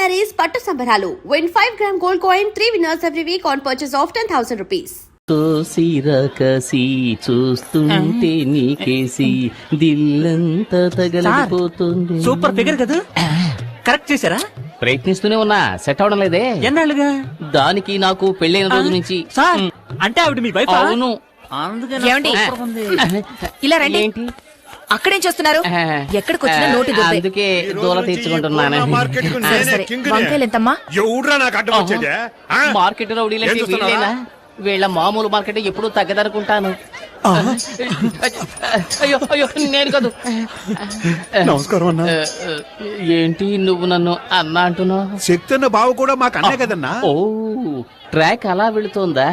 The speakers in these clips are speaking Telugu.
sarees పట్టు సంబరాలు. Win 5 gram gold coin, 3 winners every week on purchase of 10,000 rupees. కసి చూస్తుంటే నీకేసి దిల్లంతా తగలపోతుంది. సూపర్ ఫిగర్ కదా, కరెక్ట్ చేశారా? ప్రయత్నిస్తూనే ఉన్నా, సెట్ అవడం లేదే. ఎన్నాళ్ళుగా? దానికి నాకు పెళ్ళైన రోజు నుంచి. సార్ అంటే ఆవిడ మీ వైఫ్? అవును. ఏమండి? ఇలా రండి. ఏంటి అక్కడేం చేస్తున్నారు? ఎక్కడికి వచ్చినా నోటి దుబ్బే. అందుకే దూల తీర్చుకుంటున్నాను. సరే, వంకాయలు ఎంతమ్మా? మార్కెట్ రౌడీలంటే వీళ్ళేనా? వీళ్ళ మామూలు మార్కెట్ ఎప్పుడు తగ్గదనుకుంటాను. అయ్యో అయ్యో, నేను కాదు. నమస్కారం అన్నా. ఏంటి నువ్వు నన్ను అన్నా అంటున్నావు? శక్తి అన్న బావ కూడా మాకు అన్నే కదన్నా. ఓ, ట్రాక్ అలా వెళుతోందా?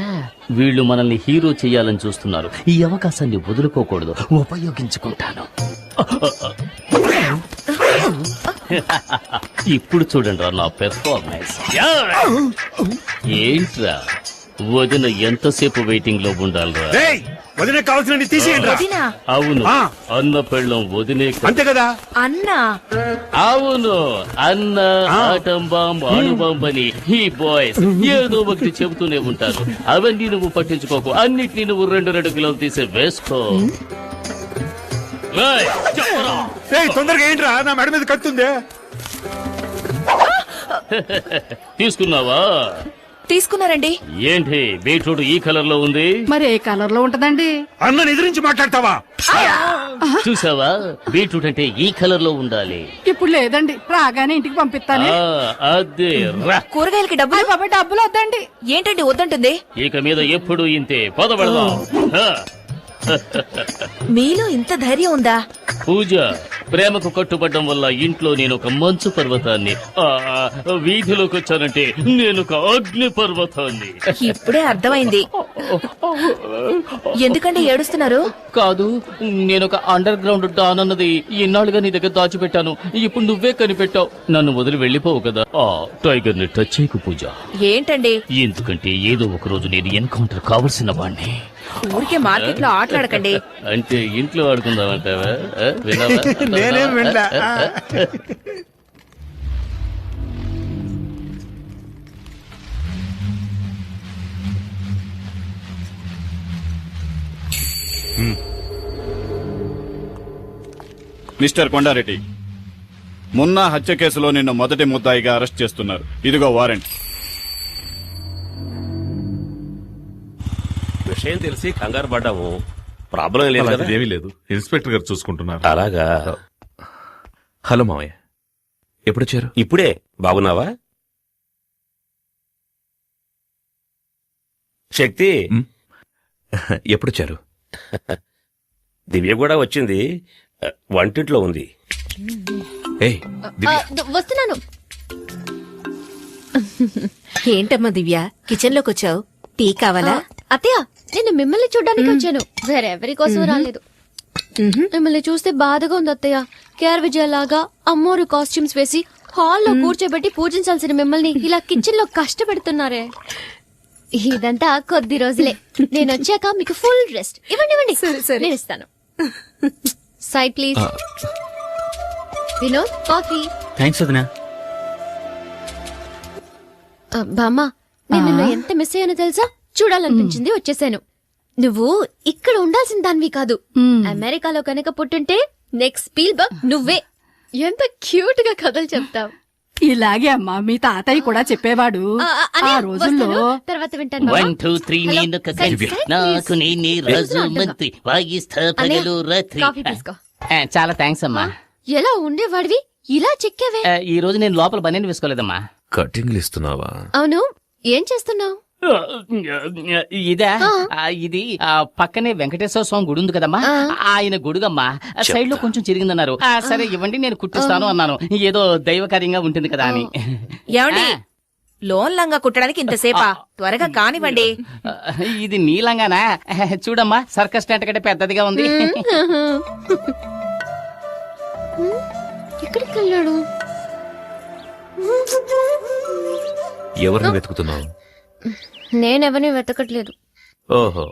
వీళ్ళు మనల్ని హీరో చెయ్యాలని చూస్తున్నారు. ఈ అవకాశాన్ని వదులుకోకూడదు, ఉపయోగించుకుంటాను. ఇప్పుడు చూడండి రా నా పెర్ఫార్మెన్స్. ఏంట్రా వదిన ఎంతసేపు వెయిటింగ్ లో ఉండాలిరా? వదిన కావాల్సిన తీసేయండి. అవును, అన్న పెళ్ళం వదినే అంతే కదా. అన్న అవును, అన్న ఆటం బాంబ్ అణుబాంబ్ అని ఈ బాయ్స్ ఏదో ఒకటి చెబుతూనే ఉంటారు. అవన్నీ నువ్వు పట్టించుకోకు, అన్నిటినీ నువ్వు 2 కిలోలు తీసి వేసుకో. తొందరగా ఏంట్రా, నా మెడ మీద కత్తుందే. తీసుకున్నావా? తీసుకున్నారండి. ఏంటి బీట్రూట్ ఈ కలర్ లో ఉంది? మరి ఏ కలర్ లో ఉంటదండి? అన్నని ఎదిరించి మాట్లాడతావా? చూసావా, బీట్రూట్ అంటే ఈ కలర్ లో ఉండాలి. ఇప్పుడు లేదండి, రాగానే ఇంటికి పంపిస్తాను. అదే రా. కూరగాయలకి డబ్బులు? బాబా డబ్బులు వద్దండి. ఏంటండి వద్దంటుంది? ఇక మీద ఎప్పుడు ఇంతే. పదవెళదాం. మీలో ఇంత ధైర్యం ఉందా? పూజ, ప్రేమకు కట్టుబడ్డం వల్ల ఇంట్లో నేను ఒక మంచు పర్వతాన్ని, వీధిలోకి వచ్చానంటే నేను ఒక అగ్ని పర్వతాన్ని. ఇప్పుడే అర్థమైంది. ఎందుకండి ఏడుస్తున్నారు? కాదు, నేను ఒక అండర్ గ్రౌండ్ డాన్ అన్నది ఇన్నాళ్ళుగా నీ దగ్గర దాచిపెట్టాను. ఇప్పుడు నువ్వే కనిపెట్టావు. నన్ను వదిలి వెళ్లిపోవు కదా. టైగర్ ని టచ్ చేయకు పూజ. ఏంటండి? ఎందుకంటే ఏదో ఒక రోజు నేను ఎన్కౌంటర్ కావలసిన వాణ్ణి. ఊరికే మార్కెట్ లో ఆటలాడకండి. అంటే ఇంట్లో ఆడుకుందామంటావా? నేనేం వినలా. మిస్టర్ కొండారెడ్డి, మున్నా హత్య కేసులో నిన్ను మొదటి ముద్దాయిగా అరెస్ట్ చేస్తున్నారు. ఇదిగో వారెంట్. విషయం తెలిసి కంగారు పడ్డాము. ప్రాబ్లం లేదు కదా? ఏమీ లేదు, ఇన్స్పెక్టర్ గారు చూసుకుంటున్నారు. అలాగా. హలో మావయ్య, ఎప్పుడొచ్చారు? ఇప్పుడే. బాగున్నావా శక్తి? ఎప్పుడొచ్చారు? దివ్య కూడా వచ్చింది, వంటింట్లో ఉంది. వస్తున్నాను. ఏంటమ్మా దివ్య, కిచెన్ లోకి వచ్చావు? టీ కావాలా? అత్తయ్య, నేను మిమ్మల్ని చూడ్డానికి వచ్చాను, వేరెవరి కోసం రాలేదు. మిమ్మల్ని చూస్తే బాధగా ఉంది అత్తయ్య. కేఆర్ విజయలాగా అమ్మోరు కాస్ట్యూమ్స్ వేసి హాల్లో కూర్చోబెట్టి పూజించాల్సిన మిమ్మల్ని ఇలా కిచెన్ లో కష్టపెడుతున్నారే. ఇదంతా కొద్ది రోజులే. నేను వచ్చాక మీకు ఫుల్ రెస్ట్. ఇవ్వండి ఇవ్వండి, నేను ఇస్తాను. Side please. Vinod, coffee. Thanks వదినా. బామ్మ, నేను నిన్ను ఎంత మిస్ అయ్యానో తెలుసా? చూడాలనిపించింది, వచ్చేసాను. నువ్వు ఇక్కడ ఉండాల్సిన దానివి కాదు. అమెరికాలో కనుక పుట్టుంటే నెక్స్ట్ స్పీల్బర్గ్ నువ్వే. ఎంత క్యూట్ గా కథలు చెప్తావు. ఇలాగే అమ్మా, మీ తాతయ్య కూడా చెప్పేవాడు ఆ రోజుల్లో. తర్వాత వింటాను. 1 2 3 నేను నాకు నేనే రాజు మంత్రి వాయిస్తా పగలు రాత్రి. చాలా థ్యాంక్స్ అమ్మా. ఎలా ఉండేవాడివి, ఇలా చెక్కావే. ఈ రోజు నేను లోపల బనీని వేసుకోలేదమ్మా. కటింగ్లు ఇస్తున్నావా? అవును, ఏం చేస్తున్నావు? ఇదా? ఇది పక్కనే వెంకటేశ్వర స్వామి గుడి ఉంది కదమ్మా, ఆయన గుడుగమ్మా. సైడ్ లో కొంచెం చిరిగిందన్నారు. సరే ఇవ్వండి, నేను కుట్టిస్తాను అన్నాను. ఏదో దైవకార్యంగా ఉంటుంది కదా అని. ఏమండి, లోన్ లంగా కుట్టడానికి ఇంతసేపా? త్వరగా కానివ్వండి. ఇది నీలంగానా? చూడమ్మా, సర్కస్ టెంట్ కంటే పెద్దదిగా ఉంది. ఎక్కడికి వెళ్ళాడు? ఎవరిని వెతుకుతున్నావు? నేనెవరిని వెతకట్లేదు. ఓహో,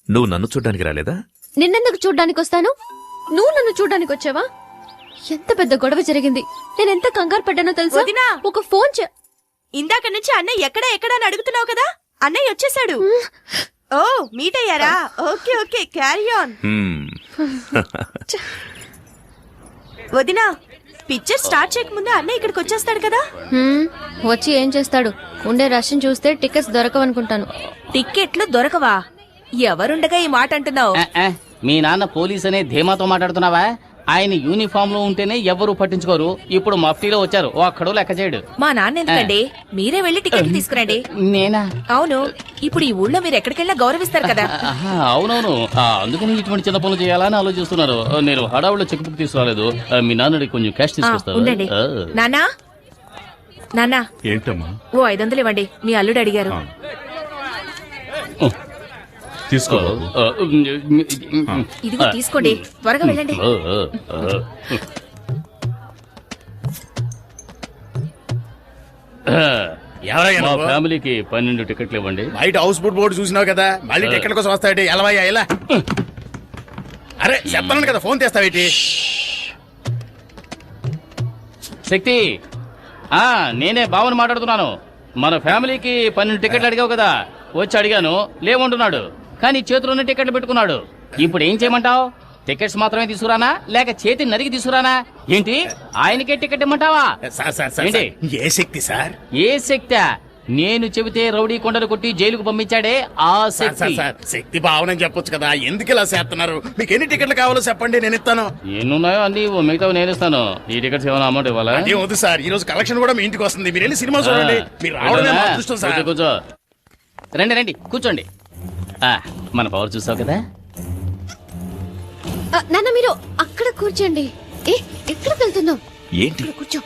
నువ్వు నన్ను చూడ్డానికి రాలేదా? నిన్నెందుకు చూడ్డానికి వస్తాను? నువ్వు నన్ను చూడ్డానికి వచ్చావా? ఎంత పెద్ద గొడవ జరిగింది. నేను ఎంత కంగారు పడ్డానో తెలుసా? వదినా! ఒక ఫోన్ ఇందాక నుంచి అన్నయ్య ఎక్కడ అని అడుగుతున్నావు కదా, అన్నయ్య వచ్చేసాడు. ఓ మీట్ అయ్యారా? Okay okay, carry on. వదినా, పిక్చర్ స్టార్ట్ చేయకముందే అన్నయ్య ఇక్కడికి వచ్చేస్తాడు కదా. వచ్చి ఏం చేస్తాడు? ఉండే రష్ని చూస్తే టికెట్స్ దొరకవనుకుంటాను. టిక్కెట్లు దొరకవా? ఎవరుండగా ఈ మాట అంటున్నావు? మీ నాన్న పోలీస్ అనే ధీమాతో మాట్లాడుతున్నావా? ఆయన యూనిఫామ్ లో ఉంటేనే ఎవరు పట్టించుకోరు. ఇప్పుడు మఫ్టీలో వచ్చారు, ఒక్కడో లెక్క చేయడు. మా నాన్న ఎందుకండి? మీరే వెళ్లి టికెట్లు తీసుకురండి. నేనా? అవును, ఇప్పుడు ఈ ఊళ్ళో మీరు ఎక్కడికెళ్ళినా గౌరవిస్తారు కదా. అవునవును, అందుకని ఇటువంటి చిన్న పనులు చేయాలని ఆలోచిస్తున్నారు. నేను హడావులో చెక్ బుక్ తీసుకురాలేదు. మీ నాన్నడి కొంచెం క్యాష్ ఉండండి. తీసుకొస్తాను. నాన్నా ఏంటమ్మా? ఓ 500 ఇవ్వండి, మీ అల్లుడు అడిగారు. తీసుకో. ఇదిగో తీసుకోండి, త్వరగా వెళ్ళండి. మా ఫ్యామిలీకి 12 టికెట్లు ఇవ్వండి. బయట హౌస్ ఫుడ్ బోర్డు చూసినావు కదా, మళ్ళీ టికెట్ కోసం వస్తాయి. ఎలవయ్యా ఎలా? అరే చెప్తాను కదా, ఫోన్ తెస్తావేటి? శక్తి, నేనే బావని మాట్లాడుతున్నాను. మన ఫ్యామిలీకి 12 టికెట్లు అడిగావు కదా, వచ్చి అడిగాను, లేవంటున్నాడు. కానీ చేతిలోనే టికెట్లు పెట్టుకున్నాడు. ఇప్పుడు ఏం చేయమంటావు? టికెట్స్ మాత్రమే తీసుకురానా, లేక చేతి నరికి తీసుకురానా? ఏంటి, ఆయనకే టికెట్ ఇమ్మంటావా? ఏంటి? ఏ శక్తి సార్? ఏ శక్తి? నేను చెబితే రౌడీ కొండలు కొట్టి జైలుకు పంపించాడే ఆ శక్తి. శక్తి భావన చెప్పొచ్చు కదా, ఎందుకు ఇలా చేస్తున్నారు? మీకు ఎన్ని టికెట్లు కావాలో చెప్పండి, నేను ఇస్తాను. ఎన్నున్నాయో అన్ని మిగతావి నేను ఇస్తాను. ఈ టికెట్స్ ఏమైనా అమౌంట్ ఇవ్వాలా? అదే వద్దు సార్, ఈ రోజు కలెక్షన్ కూడా మీ ఇంటికి వస్తుంది. మీరు వెళ్ళి సినిమా చూడండి. మీరు రావడమే మా అదృష్టం సార్. కూర్చో. రండి కూర్చోండి. మన పవర్ చూసావు కదా. నాన్న మీరు అక్కడ కూర్చోండి. ఎక్కడికి వెళ్తున్నావు? ఏంటి? కూర్చో.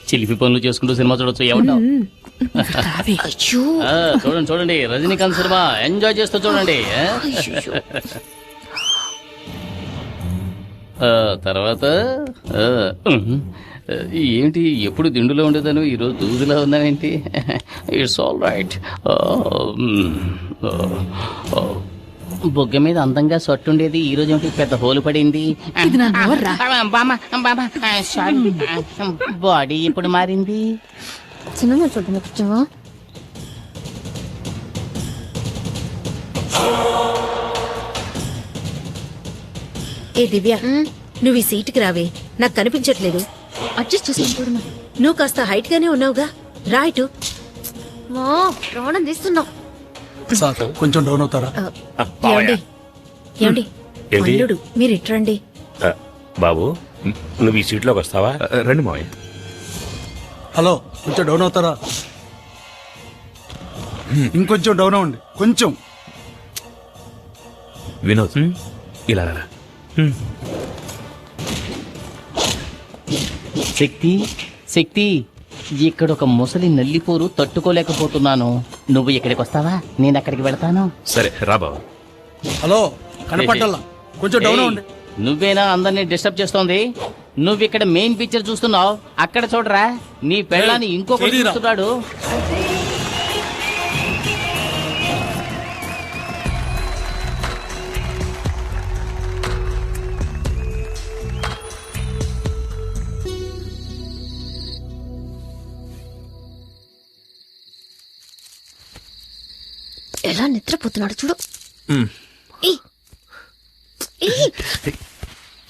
చిలిపి పనులు చేసుకుంటూ సినిమా చూడొచ్చు. ఏమంటావు? అయ్యో, చూడండి రజనీకాంత్ సినిమా ఎంజాయ్ చేస్తూ చూడండి. తర్వాత ఏంటి, ఎప్పుడు దిండులో ఉండేదాను, ఈరోజు దూదులా ఉన్నావేంటి? It's all right. బొగ్గ మీద అందంగా సొట్టుండేది, ఈ రోజు ఏమిటి పెద్ద హోలు పడింది? బాడీ ఎప్పుడు మారింది? సినిమా చూడండి కూర్చోవా. ఏ దివ్య, నువ్వు ఈ సీటుకి రావే, నాకు కనిపించట్లేదు. అడ్జస్ట్ చేసుకుని చూడమా. నువ్వు కాస్త హైట్ గానే ఉన్నావుగా, రా ఇటు. ప్రాణం తీస్తున్నావు. కొంచెం డౌన్ అవుతారా? ఏమండి అల్లుడు, మీరు ఇట్రండి. బాబు, నువ్వు ఈ సీట్లోకి వస్తావా? రండి మావయ్య. హలో, కొంచెం డౌన్ అవుతారా? ఇంకొంచెం డౌన్ అవ్వండి, కొంచెం. వినోద్, ఇలా రా. శక్తి, ఇక్కడ ఒక ముసలి నల్లిపోరు తట్టుకోలేకపోతున్నాను. నువ్వు ఇక్కడికి వస్తావా? నేను అక్కడికి వెళ్తాను. సరే రా బావ. హలో, కనపడ్డల్లా, కొంచెం డౌన్ ఏయ్, అవ్వండి. నువ్వేనా అందరినీ డిస్టర్బ్ చేస్తోంది? నువ్వు ఇక్కడ మెయిన్ పిక్చర్ చూస్తున్నావు, అక్కడ చూడరా, నీ పెళ్ళాన్ని ఇంకొకటి చెయ్యిరా. చూస్తున్నాడు. ఎలా నిద్రపోతున్నాడు చూడు.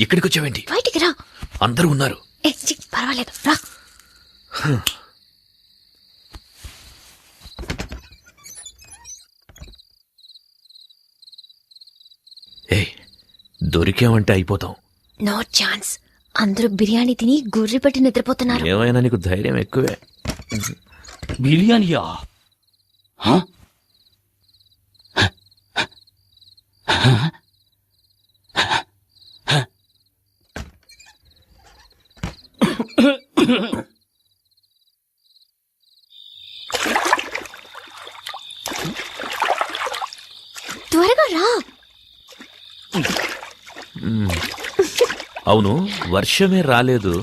ఇక్కడికి వచ్చావేంటి? బయటికి రా. అందరూ ఉన్నారు. పర్వాలేదు రా. దొరికామంటే అయిపోతాం. No chance. అందరూ బిర్యానీ తిని గుర్రి పెట్టి నిద్రపోతున్నారు. ఏమైనా నీకు ధైర్యం ఎక్కువే. బిర్యానీయా? త్వరగా రా. అవును, వర్షమే రాలేదు,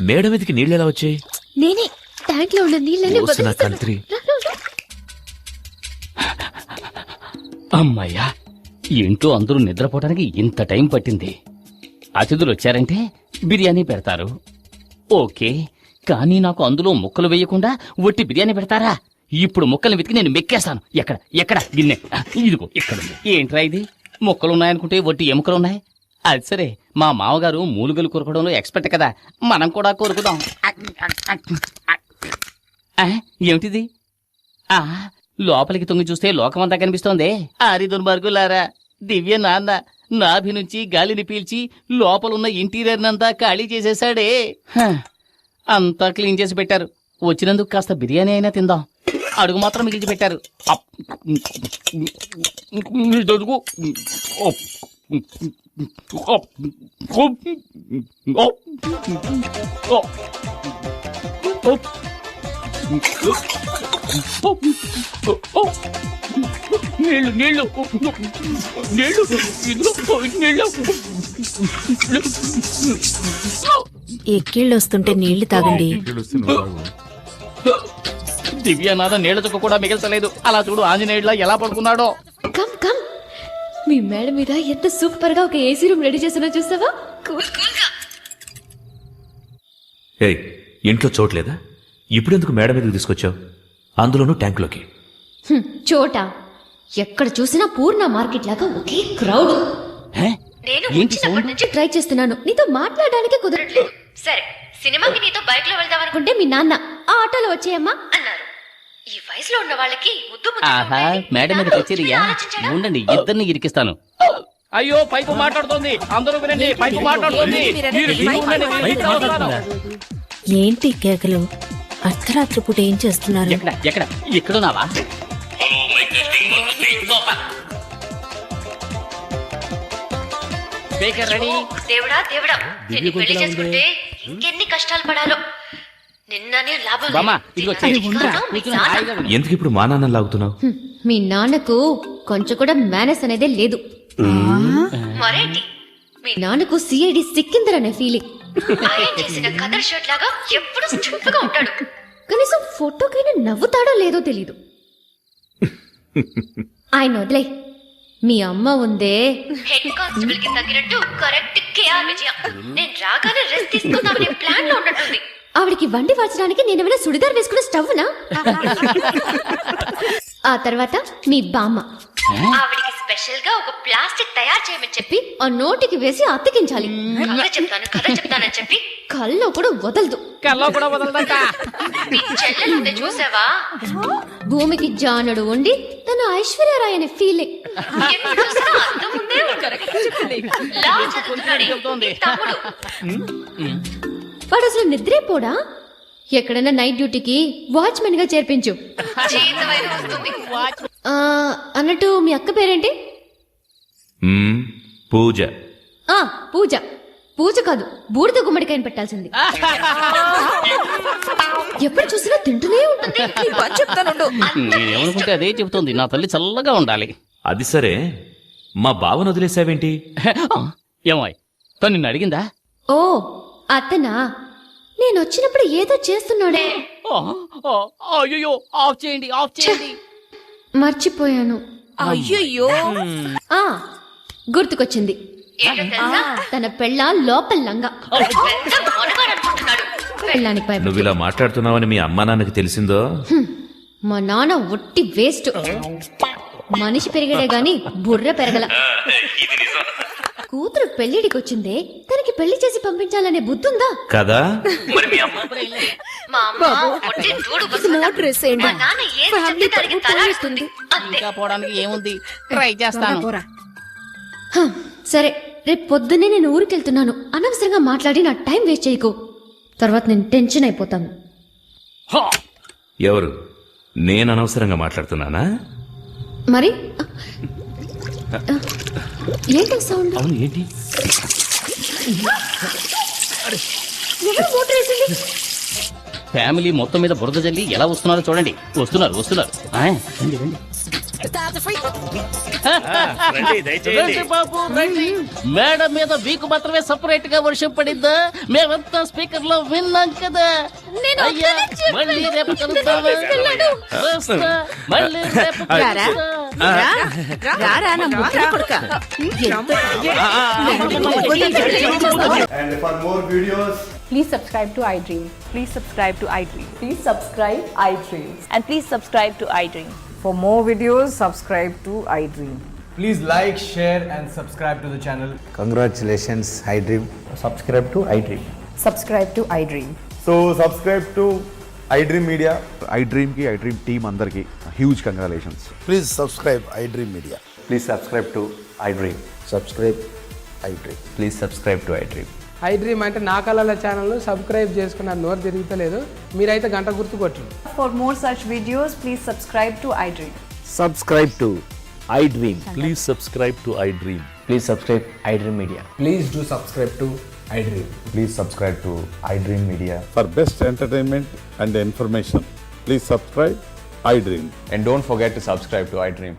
మేడ మీదకి నీళ్ళు ఎలా వచ్చాయి? నేనే ట్యాంక్ లో ఉన్న నీళ్ళని ఓసిన కంత్రి. అమ్మాయ్యా, ఇంట్లో అందరూ నిద్రపోవడానికి ఇంత టైం పట్టింది. అతిథులు వచ్చారంటే బిర్యానీ పెడతారు. ఓకే, కానీ నాకు అందులో ముక్కలు వేయకుండా ఒట్టి బిర్యానీ పెడతారా? ఇప్పుడు ముక్కలు వెతికి నేను మెక్కేస్తాను. ఎక్కడ గిన్నె? ఇదిగో ఇక్కడ. ఏంట్రా ఇది? ముక్కలున్నాయనుకుంటే ఒట్టి ఎముకలున్నాయి. అది సరే, మా మామగారు మూలుగలు కొరకడంలో ఎక్స్పర్ట్ కదా, మనం కూడా కొరుకుదాం. ఏమిటిది? లోపలికి తొంగి చూస్తే లోకమంతా కనిపిస్తోంది. ఆరి దుర్మార్గులారా, దివ్య నాన్న నాభి నుంచి గాలిని పీల్చి లోపలున్న ఇంటీరియర్ నంతా ఖాళీ చేసేశాడే. అంతా క్లీన్ చేసి పెట్టారు. వచ్చినందుకు కాస్త బిర్యానీ అయినా తిందాం. అడుగు మాత్రం మిగిల్చి పెట్టారు. నీళ్ళు నీళ్ళు నీళ్ళు నీళ్ళు. ఎక్కిళ్ళు వస్తుంటే నీళ్లు తాగండి. దివ్యనాథ నీళ్ల చుక్క కూడా మిగల్చలేదు. అలా చూడు ఆంజనేయుడిలా ఎలా పడుకున్నాడో. కమ్ కమ్, మీ మేడ మీద ఎంత సూపర్ గా ఒక ఏసీ రూమ్ రెడీ చేసినా చూసావా? ఏయ్, ఇంట్లో చోట్లేదా? ఇప్పుడెందుకు మేడ మీదకి తీసుకొచ్చావు? అందులోనూ ట్యాంకులోకి. చోట ఎక్కడ చూసినా పూర్ణ మార్కెట్ లాగా ఒకే క్రౌడ్. నేను వచ్చినప్పటి నుంచి ట్రై చేస్తున్నాను, నీతో మాట్లాడడానికి కుదరట్లేదు. సరే, సినిమాకి నీతో బైక్ లో వెళ్దాం అనుకుంటే మీ నాన్న ఆ ఆటోలో వచ్చేయమ్మా అన్నారు. ఈ వయసులో ఉన్న వాళ్ళకి ముద్దు ఆహా, మేడ మీద కచేరియా? ఉండండి, ఇద్దరిని ఇరికిస్తాను. అయ్యో, పైపు మాట్లాడుతోంది. అందరూ వినండి, పైపు మాట్లాడుతోంది. ఏంటి కేకలు? అర్ధరాత్రి పూట ఏం చేస్తున్నారు? ఎక్కడున్నావా? దేవుడా దేవుడా, నిన్ను పెళ్లి చేసుకుంటే ఇంకెన్ని కష్టాలు పడాలో. నిన్ననే లాభం. ఎందుకు ఇప్పుడు మా నాన్న లాగుతున్నావు? మీ నాన్నకు కొంచెం కూడా మేనస్ అనేదే లేదు. మరేంటి, మీ నాన్నకు సిఐడి సిక్కిందర్ అనే ఫీలింగ్. ఆయన చేసిన కదర్ షర్ట్ లాగా ఎప్పుడు స్ట్రిప్ గా ఉంటాడు. కనీసం ఫోటోకైనా నవ్వుతాడో లేదో తెలీదు. ఆయన వదిలే, మీ అమ్మ ఉందే హెడ్ కానిస్టేబుల్ కి తగినట్టు కరెక్ట్ కేఆర్ విజయ. నేను రాగానే రెస్ట్ తీసుకుందామనే ప్లాన్ లో ఉన్నట్టుంది. ఆవిడికి వండి వాచడానికి నేనేమైనా సుడిదార్ వేసుకున్న స్టవ్నా? ఆ తర్వాత మీ బామ్మ, ఆవిడికి స్పెషల్ గా ఒక ప్లాస్టిక్ తయారు చేయమని చెప్పి ఆ నోటికి వేసి అతికించాలి. కథ చెప్తానని చెప్పి కల్లో కూడా వదలదు. మీ చెల్లెలుంది చూసావా, భూమికి జానుడు ఉండి తన ఐశ్వర్యరాయ్ అనే ఫీలింగ్. వాడు అసలు నిద్రేపోడా? ఎక్కడైనా నైట్ డ్యూటీకి వాచ్మెన్ గా చేర్పించు. అన్నట్టు మీ అక్క పేరేంటి? పూజ. పూజ. పూజ కాదు, బూడిద గుమ్మడికాయని పెట్టాల్సింది. ఎప్పుడు చూసినా తింటూనే ఉంటుంది. నేనేమనుకుంటే అదే చెబుతోంది. నా తల్లి చల్లగా ఉండాలి. అది సరే, మా బావను వదిలేసావేంటి? ఏమాయ్, తను నిన్ను అడిగిందా? ఓ అతనా, నేను వచ్చినప్పుడు ఏదో చేస్తున్నాడే. అయ్యో, ఆఫ్ చేయండి, ఆఫ్ చేయండి. మర్చిపోయాను. అయ్యో, గుర్తుకొచ్చింది. తన పెళ్ళ లోపల లంగా. పెళ్ళానికి భయపడు. నువ్వు ఇలా మాట్లాడుతున్నావని మీ అమ్మా నాన్నకి తెలిసిందో? మా నాన్న ఒట్టి వేస్ట్. మనిషి పెరిగాడే గాని బుర్ర పెరగల. కూతురు పెళ్లిడికి వచ్చిందే, తనకి పెళ్లి చేసి పంపించాలనే బుద్ధుందా కదా? ఇంకా పోవడానికి ఏముంది, ట్రై చేస్తాను. సరే, రేపు పొద్దున్నే నేను ఊరికెళ్తున్నాను. అనవసరంగా మాట్లాడి నా టైం వేస్ట్ చేయకు, తర్వాత నేను టెన్షన్ అయిపోతాను. ఎవరు? నేను అనవసరంగా మాట్లాడుతున్నానా? మరి ఏంటి సౌండ్? అవును, ఏంటి? మోటార్ వేసింది. ఫ్యామిలీ మొత్తం మీద బురద జల్లి ఎలా వస్తున్నారో చూడండి. వస్తున్నారు. రండి బాబు, రండి. మేడం మీద వీకు మాత్రమే సపరేట్ గా వర్షం పడిందా? మేమంతా స్పీకర్ లో విన్నాం కదా. అయ్యా, మళ్ళీ రేపు కలుద్దామా? మళ్ళీ రేపు రారా నా ముద్ర కొడుక. And for more videos, please subscribe to iDream. Please subscribe to iDream. Please subscribe iDream. And please subscribe to iDream. For more videos, subscribe to iDream. please like, share, and subscribe to the channel. Congratulations, iDream. Subscribe to iDream. Subscribe to iDream. So subscribe to iDream Media. iDream ki iDream team andarki huge congratulations. Please subscribe iDream Media. Please subscribe to iDream. Subscribe iDream. Please subscribe to iDream. iDream అంటే నా కళల ఛానల్ సబ్స్క్రైబ్ చేసుకున్న నోరు తిరుగుతలేదు. మీరైతే గంట గుర్తు కొట్టండి. For more such videos, please subscribe to iDream. Subscribe to iDream. Please subscribe to I dream. Please subscribe iDream Media. Please do subscribe to iDream. Please subscribe to iDream Media. For best entertainment and information, please subscribe iDream. And don't forget to subscribe to iDream.